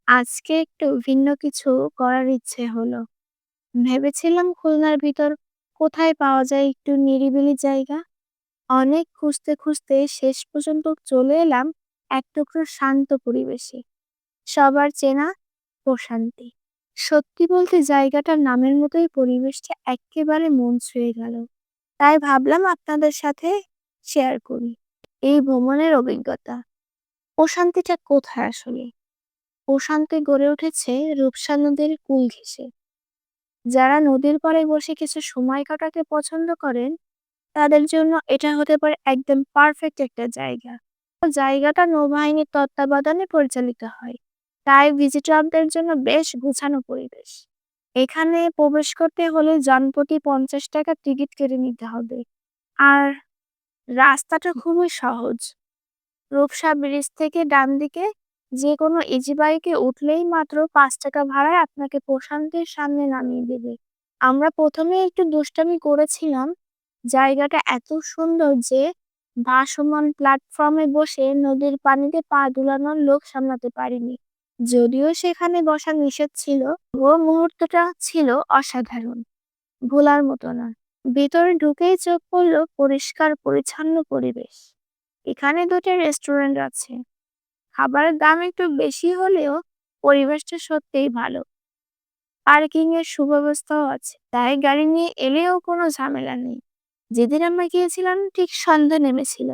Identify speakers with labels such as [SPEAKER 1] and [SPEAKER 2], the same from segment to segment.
[SPEAKER 1] আজকে একটু ভিন্ন কিছু করার ইচ্ছে হলো। ভেবেছিলাম খুলনার ভিতর কোথায় পাওয়া যায় একটু নিরিবিলি জায়গা। অনেক খুঁজতে খুঁজতে শেষ পর্যন্ত চলে এলাম এক টুকরো শান্ত পরিবেশে। সবার চেনা প্রশান্তি। সত্যি বলতে জায়গাটার নামের মতোই পরিবেশটা এক্কেবারে মন ছুঁয়ে গেল। তাই ভাবলাম আপনাদের সাথে শেয়ার করি এই ভ্রমণের অভিজ্ঞতা। প্রশান্তিটা কোথায় আসলে? প্রশান্তি গড়ে উঠেছে রূপসা নদীর কূল ঘেঁষে। যারা নদীর পাড়ে বসে কিছু সময় কাটাতে পছন্দ করেন, তাদের জন্য এটা হতে পারে একদম পারফেক্ট একটা জায়গা। জায়গাটা নৌবাহিনীর তত্ত্বাবধানে পরিচালিত হয়, তাই ভিজিটরদের জন্য বেশ গোছানো পরিবেশ। এখানে প্রবেশ করতে হলে জনপ্রতি 50 টাকা টিকিট কেটে নিতে হবে। আর রাস্তাটা খুবই সহজ। রূপসা ব্রিজ থেকে ডান দিকে যে কোনো ইজি বাইকে উঠলেই মাত্র 5 টাকা ভাড়ায় আপনাকে প্রশান্তির সামনে নামিয়ে দেবে। আমরা প্রথমে একটু দুষ্টামি করেছিলাম। জায়গাটা এত সুন্দর যে ভাসমান প্ল্যাটফর্মে বসে নদীর পানিতে পা দুলানোর লোক সামলাতে পারিনি। যদিও সেখানে বসা নিষেধ ছিল, ও মুহূর্তটা ছিল অসাধারণ, ভোলার মতো না। ভেতরে ঢুকেই চোখ পড়ল পরিষ্কার পরিচ্ছন্ন পরিবেশ। এখানে দুটো রেস্টুরেন্ট আছে। খাবারের দাম একটু বেশি হলেও পরিবেশটা সত্যিই ভালো। পার্কিং এর সুব্যবস্থাও আছে, তাই গাড়ি নিয়ে এলেও কোনো ঝামেলা নেই। যেদিন আমরা গিয়েছিলাম ঠিক সন্ধ্যা নেমেছিল।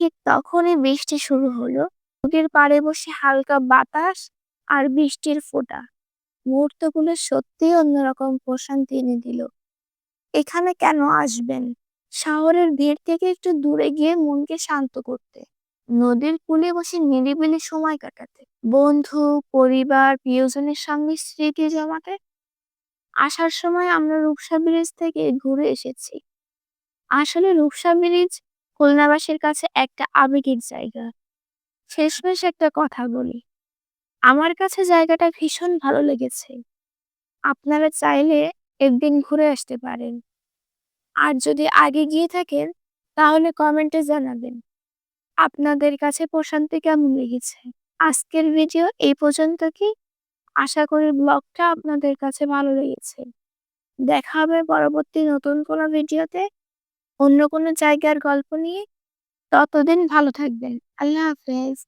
[SPEAKER 1] ঠিক তখনই বৃষ্টি শুরু হলো। নদীর পাড়ে বসে হালকা বাতাস আর বৃষ্টির ফোঁটা মুহূর্তগুলো সত্যিই অন্যরকম প্রশান্তি এনে দিল। এখানে কেন আসবেন? শহরের ভিড় থেকে একটু দূরে গিয়ে মনকে শান্ত করতে, নদীর কূলে বসে নিরিবিলি সময় কাটাতে, বন্ধু, পরিবার, প্রিয়জনের সঙ্গে স্মৃতি জমাতে। আসার সময় আমরা রূপসা ব্রিজ থেকে ঘুরে এসেছি। আসলে রূপসা ব্রিজ খুলনাবাসীর কাছে একটা আবেগের জায়গা। শেষমেশ একটা কথা বলি, আমার কাছে জায়গাটা ভীষণ ভালো লেগেছে। আপনারা চাইলে একদিন ঘুরে আসতে পারেন। আর যদি আগে গিয়ে থাকেন, তাহলে কমেন্টে জানাবেন আপনাদের কাছে প্রশান্তি কেমন লেগেছে। আজকের ভিডিও এই পর্যন্ত কি? আশা করি ব্লগটা আপনাদের কাছে ভালো লেগেছে। দেখা হবে পরবর্তী নতুন কোনো ভিডিওতে অন্য কোনো জায়গার গল্প নিয়ে। ততদিন ভালো থাকবেন। আল্লাহ হাফেজ।